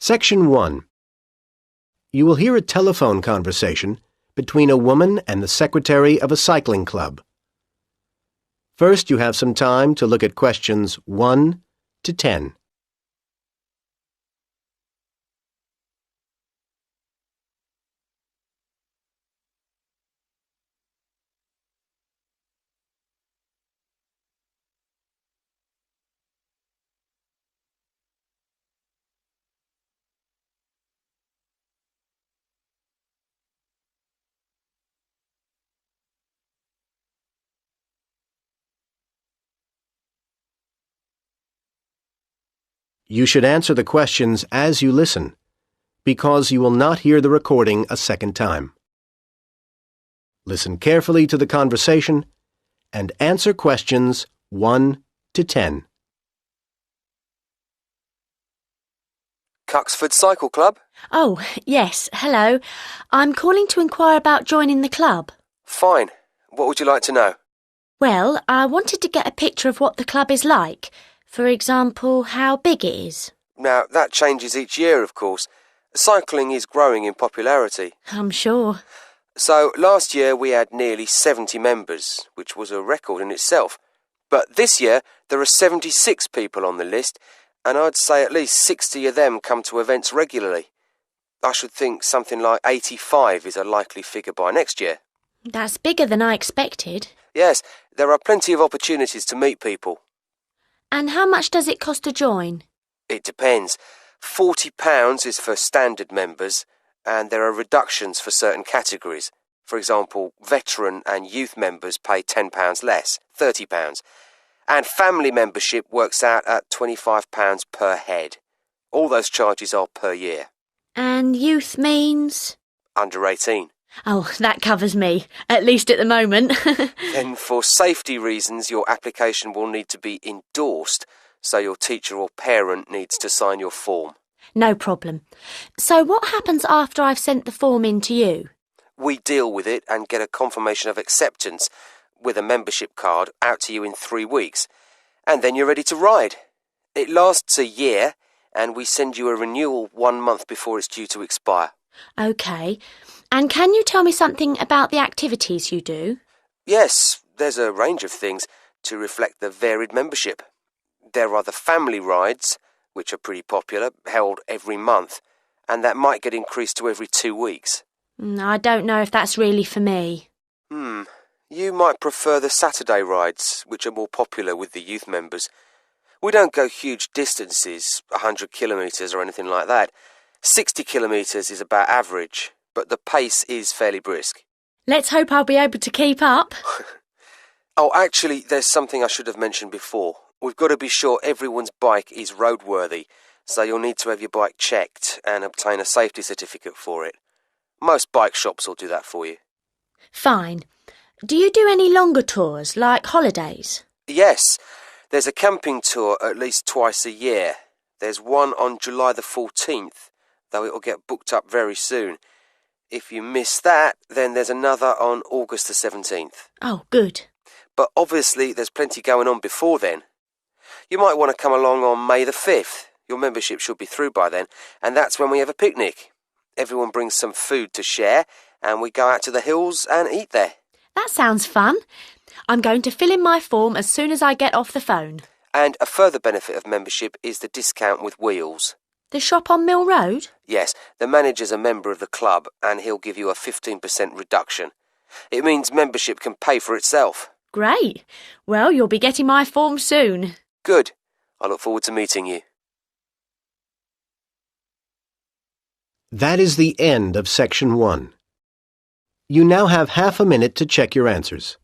Section 1. You will hear a telephone conversation between a woman and the secretary of a cycling club. First, you have some time to look at questions 1 to 10. You should answer the questions as you listen, because you will not hear the recording a second time. Listen carefully to the conversation and answer questions 1 to 10. Cuxford Cycle Club? Oh, yes, hello. I'm calling to inquire about joining the club. Fine. What would you like to know? Well, I wanted to get a picture of what the club is like. For example, how big it is. Now, that changes each year, of course. Cycling is growing in popularity. I'm sure. So, last year we had nearly 70 members, which was a record in itself. But this year, there are 76 people on the list, and I'd say at least 60 of them come to events regularly. I should think something like 85 is a likely figure by next year. That's bigger than I expected. Yes, there are plenty of opportunities to meet people. And how much does it cost to join? It depends. £40 is for standard members, and there are reductions for certain categories. For example, veteran and youth members pay £10 less, £30. And family membership works out at £25 per head. All those charges are per year. And youth means? Under 18. Oh, that covers me, at least at the moment. Then for safety reasons, your application will need to be endorsed, so your teacher or parent needs to sign your form. No problem. So what happens after I've sent the form in to you? We deal with it and get a confirmation of acceptance with a membership card out to you in 3 weeks. And then you're ready to ride. It lasts a year, and we send you a renewal 1 month before it's due to expire. OK. And can you tell me something about the activities you do? Yes, there's a range of things to reflect the varied membership. There are the family rides, which are pretty popular, held every month, and that might get increased to every 2 weeks. I don't know if that's really for me. You might prefer the Saturday rides, which are more popular with the youth members. We don't go huge distances, 100 kilometres or anything like that. 60 kilometres is about average, but the pace is fairly brisk. Let's hope I'll be able to keep up. Oh, actually, there's something I should have mentioned before. We've got to be sure everyone's bike is roadworthy, so you'll need to have your bike checked and obtain a safety certificate for it. Most bike shops will do that for you. Fine. Do you do any longer tours, like holidays? Yes, there's a camping tour at least twice a year. There's one on July the 14th, though it'll get booked up very soon. If you miss that, then there's another on August the 17th. Oh, good. But obviously there's plenty going on before then. You might want to come along on May the 5th. Your membership should be through by then, and that's when we have a picnic. Everyone brings some food to share, and we go out to the hills and eat there. That sounds fun. I'm going to fill in my form as soon as I get off the phone. And a further benefit of membership is the discount with wheels. The shop on Mill Road? Yes, the manager's a member of the club, and he'll give you a 15% reduction. It means membership can pay for itself. Great. Well, you'll be getting my form soon. Good. I look forward to meeting you. That is the end of Section 1. You now have half a minute to check your answers.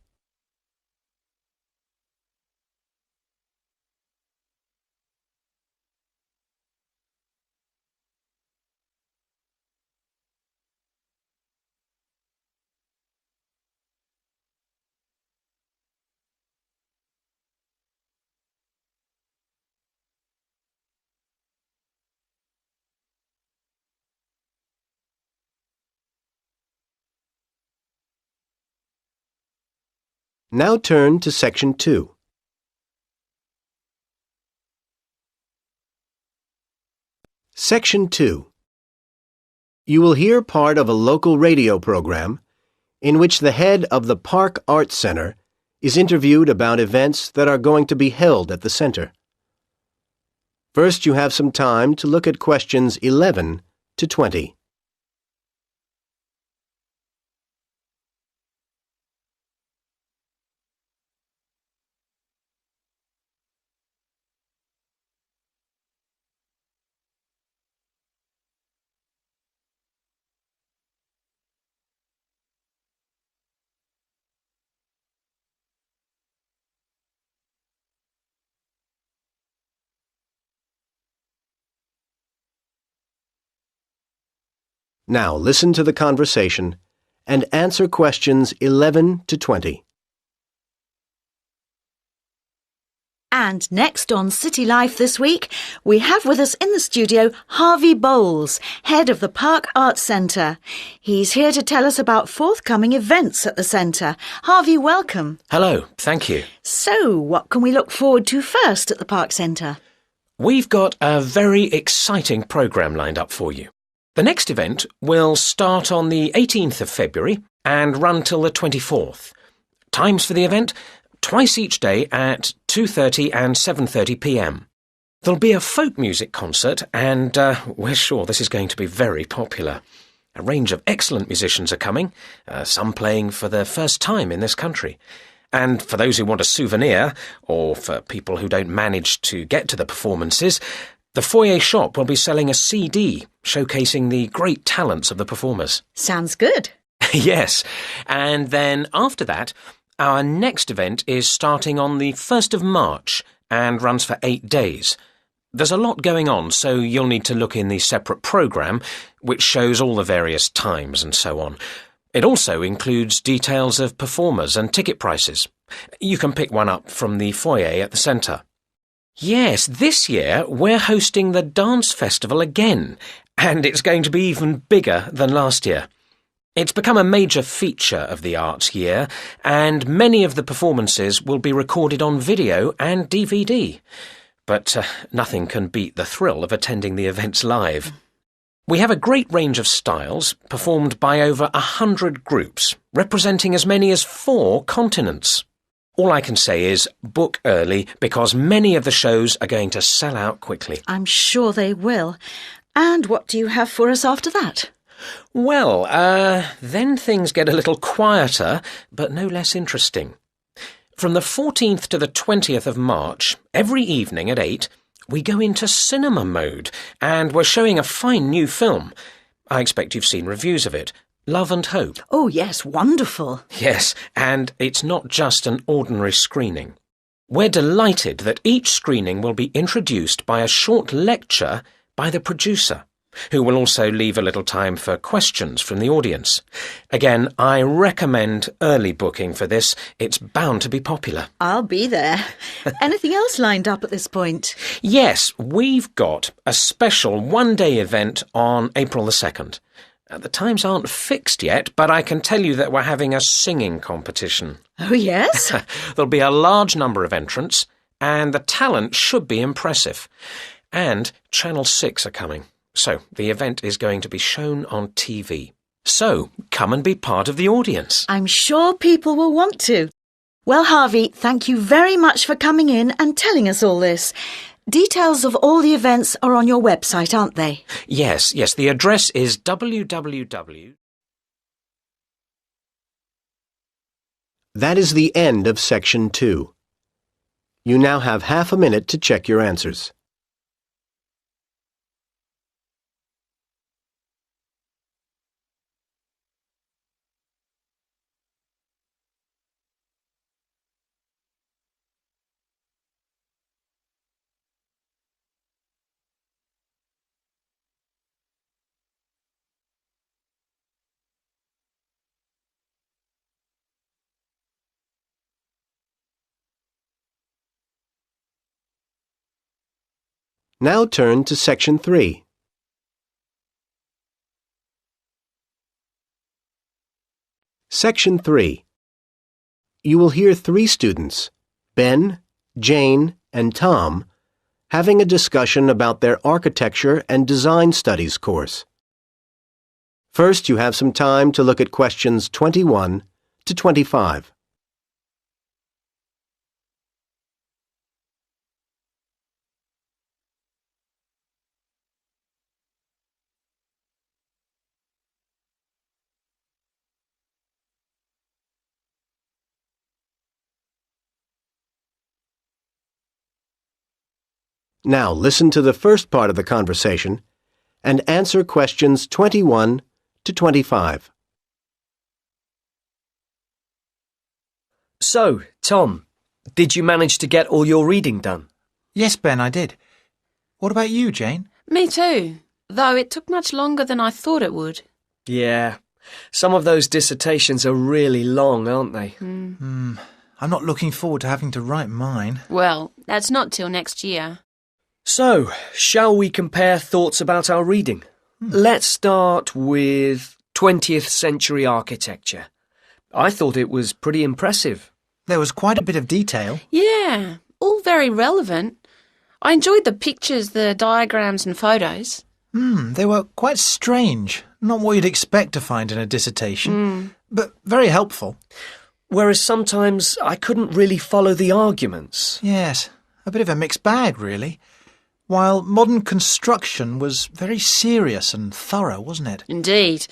Now turn to Section 2. Section 2. You will hear part of a local radio program in which the head of the Park Arts Center is interviewed about events that are going to be held at the center. First, you have some time to look at questions 11 to 20. Now listen to the conversation and answer questions 11 to 20. And next on City Life this week, we have with us in the studio Harvey Bowles, head of the Park Arts Centre. He's here to tell us about forthcoming events at the centre. Harvey, welcome. Hello, thank you. So, what can we look forward to first at the Park Centre? We've got a very exciting programme lined up for you. The next event will start on the 18th of February and run till the 24th. Times for the event? Twice each day at 2:30 and 7:30 p.m. There'll be a folk music concert and we're sure this is going to be very popular. A range of excellent musicians are coming, some playing for the first time in this country. And for those who want a souvenir, or for people who don't manage to get to the performances, the foyer shop will be selling a CD showcasing the great talents of the performers. Sounds good. Yes, and then after that, our next event is starting on the 1st of March and runs for 8 days. There's a lot going on, so you'll need to look in the separate programme, which shows all the various times and so on. It also includes details of performers and ticket prices. You can pick one up from the foyer at the centre. Yes, this year we're hosting the dance festival again, and it's going to be even bigger than last year. It's become a major feature of the arts year, and many of the performances will be recorded on video and DVD. But nothing can beat the thrill of attending the events live. We have a great range of styles, performed by over 100 groups, representing as many as 4 continents. All I can say is book early because many of the shows are going to sell out quickly. I'm sure they will. And what do you have for us after that? Well, then things get a little quieter, but no less interesting. From the 14th to the 20th of March, every evening at 8, we go into cinema mode, and we're showing a fine new film. I expect you've seen reviews of it. Love and Hope. Oh, yes, wonderful. Yes, and it's not just an ordinary screening. We're delighted that each screening will be introduced by a short lecture by the producer, who will also leave a little time for questions from the audience. Again, I recommend early booking for this. It's bound to be popular. I'll be there. Anything else lined up at this point? Yes, we've got a special one-day event on April the 2nd. The times aren't fixed yet, but I can tell you that we're having a singing competition. Oh, yes? There'll be a large number of entrants, and the talent should be impressive. And Channel 6 are coming, so the event is going to be shown on TV. So, come and be part of the audience. I'm sure people will want to. Well, Harvey, thank you very much for coming in and telling us all this. Details of all the events are on your website, aren't they? Yes, the address is www. That is the end of Section 2. You now have half a minute to check your answers. Now turn to Section 3. Section 3. You will hear 3 students, Ben, Jane, and Tom, having a discussion about their architecture and design studies course. First, you have some time to look at questions 21 to 25. Now listen to the first part of the conversation and answer questions 21 to 25. So, Tom, did you manage to get all your reading done? Yes, Ben, I did. What about you, Jane? Me too, though it took much longer than I thought it would. Yeah, some of those dissertations are really long, aren't they? I'm not looking forward to having to write mine. Well, that's not till next year. So, shall we compare thoughts about our reading? Let's start with 20th century architecture. I thought it was pretty impressive. There was quite a bit of detail. Yeah, all very relevant. I enjoyed the pictures, the diagrams and photos. They were quite strange. Not what you'd expect to find in a dissertation, but very helpful. Whereas sometimes I couldn't really follow the arguments. Yes, a bit of a mixed bag, really. While modern construction was very serious and thorough, wasn't it? Indeed.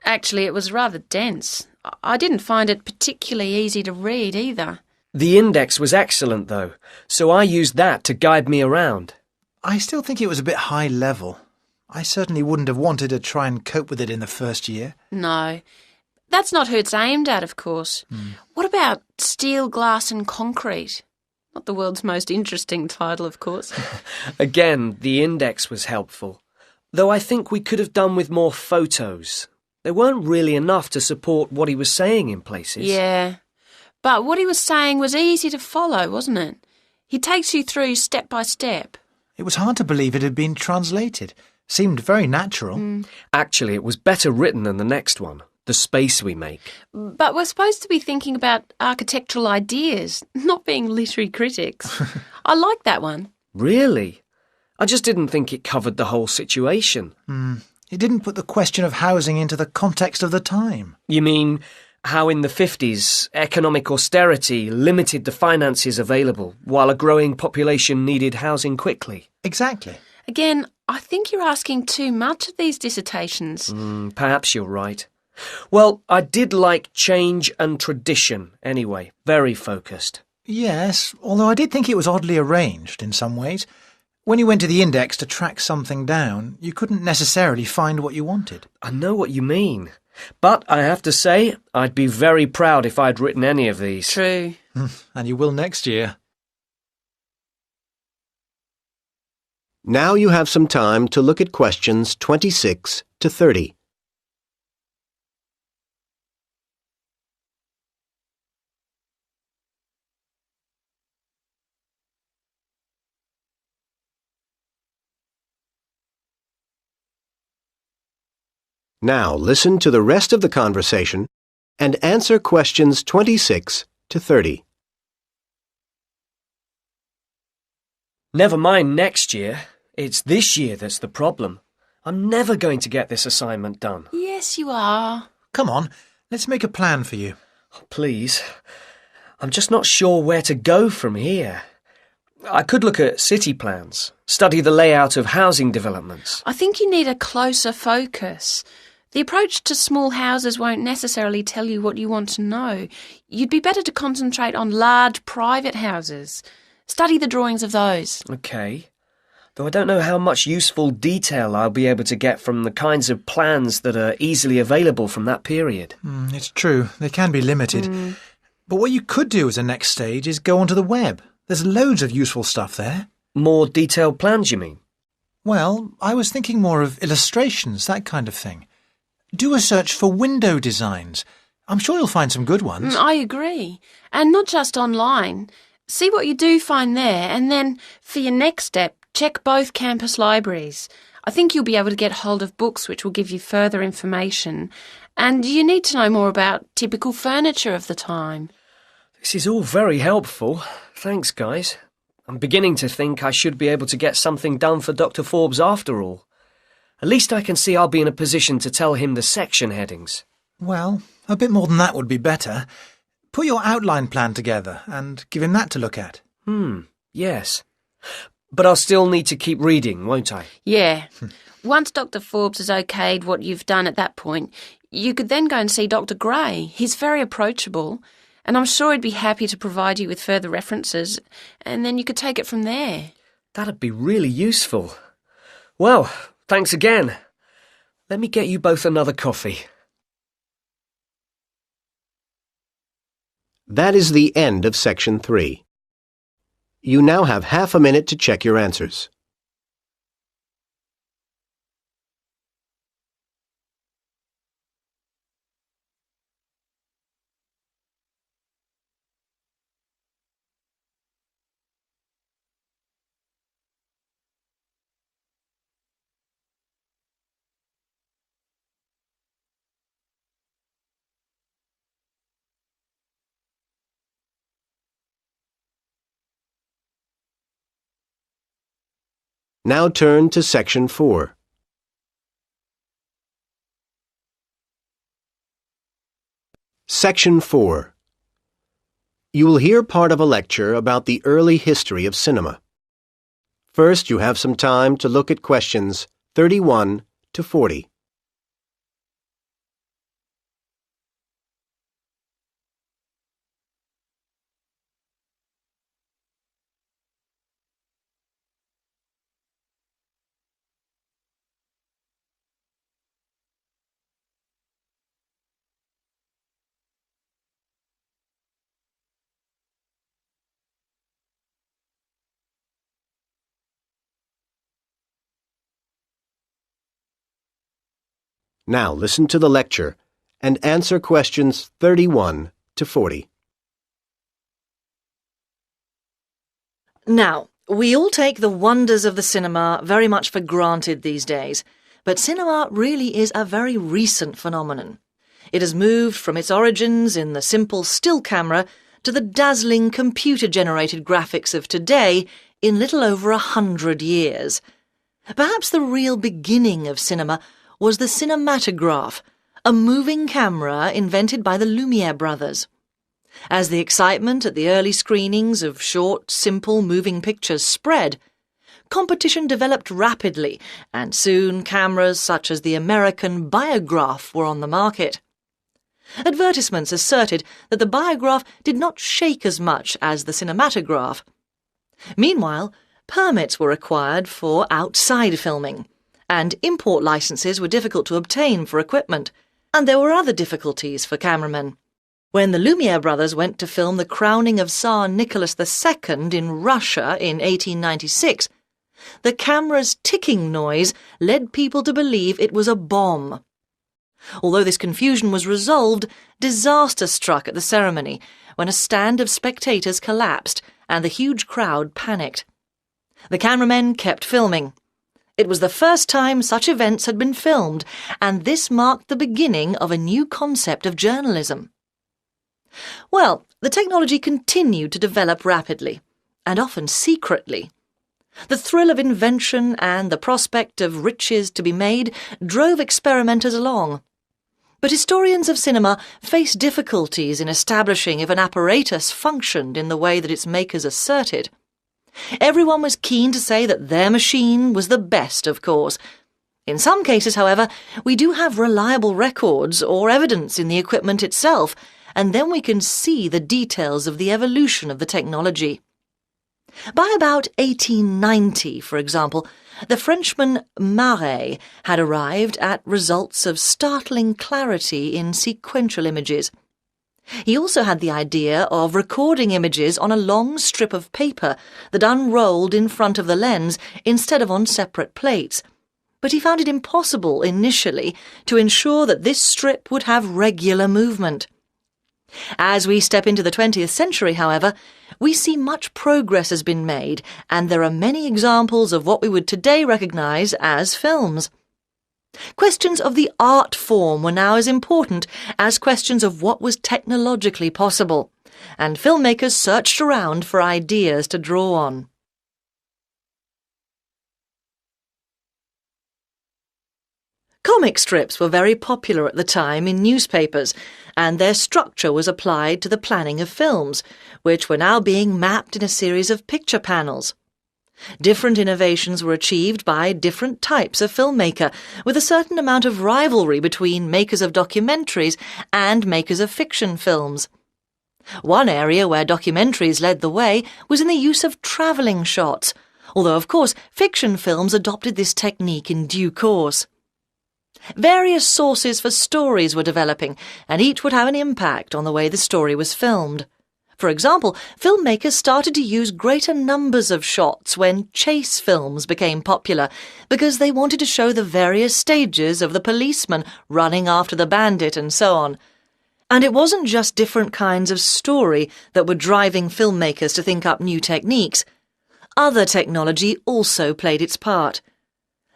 Actually, it was rather dense. I didn't find it particularly easy to read either. The index was excellent, though, so I used that to guide me around. I still think it was a bit high level. I certainly wouldn't have wanted to try and cope with it in the first year. No. That's not who it's aimed at, of course. What about steel, glass and concrete? Not the world's most interesting title, of course. Again, the index was helpful, though I think we could have done with more photos. There weren't really enough to support what he was saying in places. Yeah, but what he was saying was easy to follow, wasn't it? He takes you through step by step. It was hard to believe it had been translated. Seemed very natural. Actually, it was better written than the next one, The Space We Make. But we're supposed to be thinking about architectural ideas, not being literary critics. I like that one. Really? I just didn't think it covered the whole situation. It didn't put the question of housing into the context of the time. You mean how in the 50s economic austerity limited the finances available while a growing population needed housing quickly? Exactly. Again, I think you're asking too much of these dissertations. Perhaps you're right. Well, I did like change and tradition anyway. Very focused. Yes, although I did think it was oddly arranged in some ways. When you went to the index to track something down, you couldn't necessarily find what you wanted. I know what you mean. But I have to say, I'd be very proud if I'd written any of these. True. And you will next year. Now you have some time to look at questions 26 to 30. Now listen to the rest of the conversation and answer questions 26 to 30. Never mind next year. It's this year that's the problem. I'm never going to get this assignment done. Yes, you are. Come on, let's make a plan for you. Please. I'm just not sure where to go from here. I could look at city plans, study the layout of housing developments. I think you need a closer focus. The approach to small houses won't necessarily tell you what you want to know. You'd be better to concentrate on large private houses. Study the drawings of those. OK. Though I don't know how much useful detail I'll be able to get from the kinds of plans that are easily available from that period. It's true, they can be limited. But what you could do as a next stage is go onto the web. There's loads of useful stuff there. More detailed plans, you mean? Well, I was thinking more of illustrations, that kind of thing. Do a search for window designs. I'm sure you'll find some good ones. I agree. And not just online. See what you do find there, and then, for your next step, check both campus libraries. I think you'll be able to get hold of books which will give you further information. And you need to know more about typical furniture of the time. This is all very helpful. Thanks, guys. I'm beginning to think I should be able to get something done for Dr. Forbes after all. At least I can see I'll be in a position to tell him the section headings. Well, a bit more than that would be better. Put your outline plan together and give him that to look at. Yes. But I'll still need to keep reading, won't I? Yeah. Once Dr. Forbes has okayed what you've done at that point, you could then go and see Dr. Gray. He's very approachable, and I'm sure he'd be happy to provide you with further references, and then you could take it from there. That'd be really useful. Well, thanks again. Let me get you both another coffee. That is the end of Section 3. You now have half a minute to check your answers. Now turn to Section 4. Section 4. You will hear part of a lecture about the early history of cinema. First, you have some time to look at questions 31 to 40. Now listen to the lecture and answer questions 31 to 40. Now, we all take the wonders of the cinema very much for granted these days, but cinema really is a very recent phenomenon. It has moved from its origins in the simple still camera to the dazzling computer-generated graphics of today in little over 100 years. Perhaps the real beginning of cinema was the cinematograph, a moving camera invented by the Lumiere brothers. As the excitement at the early screenings of short, simple moving pictures spread, competition developed rapidly, and soon cameras such as the American Biograph were on the market. Advertisements asserted that the Biograph did not shake as much as the cinematograph. Meanwhile, permits were required for outside filming, and import licenses were difficult to obtain for equipment, and there were other difficulties for cameramen. When the Lumiere brothers went to film the crowning of Tsar Nicholas II in Russia in 1896, the camera's ticking noise led people to believe it was a bomb. Although this confusion was resolved, disaster struck at the ceremony when a stand of spectators collapsed and the huge crowd panicked. The cameramen kept filming. It was the first time such events had been filmed, and this marked the beginning of a new concept of journalism. Well, the technology continued to develop rapidly, and often secretly. The thrill of invention and the prospect of riches to be made drove experimenters along. But historians of cinema face difficulties in establishing if an apparatus functioned in the way that its makers asserted. Everyone was keen to say that their machine was the best, of course. In some cases, however, we do have reliable records or evidence in the equipment itself, and then we can see the details of the evolution of the technology. By about 1890, for example, the Frenchman Marais had arrived at results of startling clarity in sequential images. He also had the idea of recording images on a long strip of paper that unrolled in front of the lens instead of on separate plates, but he found it impossible initially to ensure that this strip would have regular movement. As we step into the 20th century, however, we see much progress has been made, and there are many examples of what we would today recognise as films. Questions of the art form were now as important as questions of what was technologically possible, and filmmakers searched around for ideas to draw on. Comic strips were very popular at the time in newspapers, and their structure was applied to the planning of films, which were now being mapped in a series of picture panels. Different innovations were achieved by different types of filmmaker, with a certain amount of rivalry between makers of documentaries and makers of fiction films. One area where documentaries led the way was in the use of travelling shots, although of course fiction films adopted this technique in due course. Various sources for stories were developing, and each would have an impact on the way the story was filmed. For example, filmmakers started to use greater numbers of shots when chase films became popular because they wanted to show the various stages of the policeman running after the bandit and so on. And it wasn't just different kinds of story that were driving filmmakers to think up new techniques. Other technology also played its part.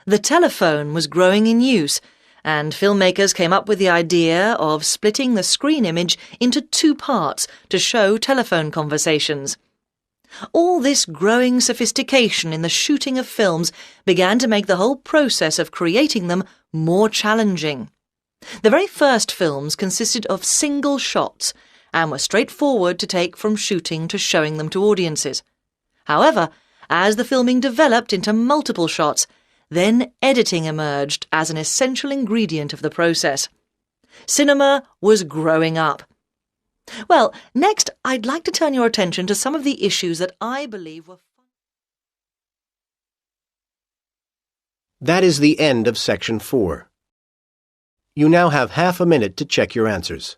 The telephone was growing in use, and filmmakers came up with the idea of splitting the screen image into two parts to show telephone conversations. All this growing sophistication in the shooting of films began to make the whole process of creating them more challenging. The very first films consisted of single shots and were straightforward to take from shooting to showing them to audiences. However, as the filming developed into multiple shots, then editing emerged as an essential ingredient of the process. Cinema was growing up. Well, next I'd like to turn your attention to some of the issues that I believe were... That is the end of Section 4. You now have half a minute to check your answers.